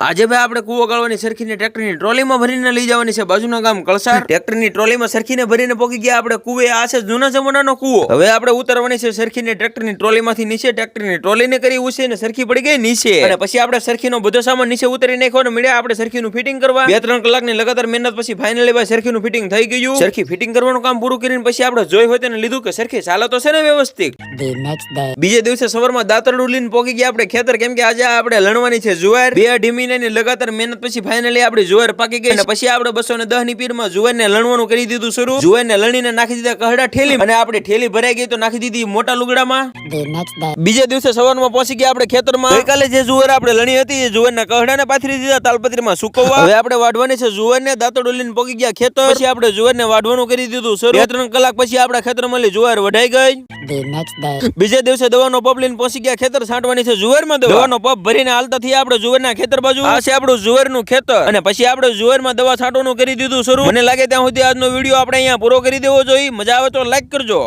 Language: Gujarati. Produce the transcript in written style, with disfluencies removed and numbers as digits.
આજે ભાઈ આપણે કૂવો ગાળવાની સરખીને ટ્રેક્ટરની ટ્રોલીમાં ભરીને લઈ જવાની છે બાજુના ગામ કળસાર. ટ્રેક્ટરની ટ્રોલીમાં સરખીને ભરીને પોકી ગયા આપણે કૂવે. આ છે જૂના જમાનાનો કૂવો. હવે આપણે ઉતારવાની છે સરખીને ટ્રેક્ટરની ટ્રોલીમાંથી નીચે. ટ્રેક્ટરની ટ્રોલીને કરી ઉછે ને સરખી પડી ગઈ નીચે, અને પછી આપણે સરખીનો બધો સામાન નીચે ઉતારી નાખ્યો ને મળ્યા આપણે સરખીનું ફિટિંગ કરવા. 2-3 કલાકની લગાતાર મહેનત પછી ફાઇનલી ભાઈ સરખીનું ફિટિંગ થઈ ગયું. સરખી ફિટિંગ કરવાનું કામ પૂરું કરીને પછી આપણે જોઈ હોય તેને લીધું કે સરખી ચાલે તો છે ને વ્યવસ્થિત. બીજે દિવસે સવારમાં દાતરડું લઈને પોકી ગયા આપણે ખેતર, કેમ કે આજે આપણે લણવાની છે જુવાર. 2 મહિનાની લગાતાર મહેનત પછી ફાઇનલી આપણી જુવાર પાકી ગઈ, અને પછી આપણે 210 ની પીરમાં જુવારને લણવાનું કરી દીધું શરૂ. જુવારને લણીને નાખી દીધા કહડા ઠેલી, અને આપણી ઠેલી ભરાઈ ગઈ તો નાખી દીધી મોટા લુગડામાં. બીજે દિવસે સવારમાં પહોંચી ગયા આપણે ખેતરમાં. ગઈકાલે જે જુવાર આપણે લણી હતી એ જુવારના કહડાને પાથરી દીધા તાલપત્રીમાં સુકવવા. હવે આપણે વાઢવાની છે જુવારને. દાંતડું લઈને પોકી ગયા ખેતર. પછી આપણે જુવારને વાઢવાનું કરી દીધું શરૂ. 2-3 કલાક પછી આપણા ખેતરમાં જુવાર વઢાઈ ગઈ. બીજે દિવસે દવાનો પંપ લઈને પહોંચી ગયા ખેતર. છાંટવાની છે જુવારમાં દવાનો પંપ ભરીને હાલતા થી આપણે જુવારના ખેતર બાજુ. આ છે આપણું જુવારનું ખેતર, અને પછી આપણે જુવારમાં દવા છાંટવાનું કરી દીધું શરૂ. મને લાગે ત્યાં સુધી આજનો વિડીયો આપણે અહીંયા પૂરો કરી દેવો જોઈએ. મજા આવે તો લાઈક કરજો.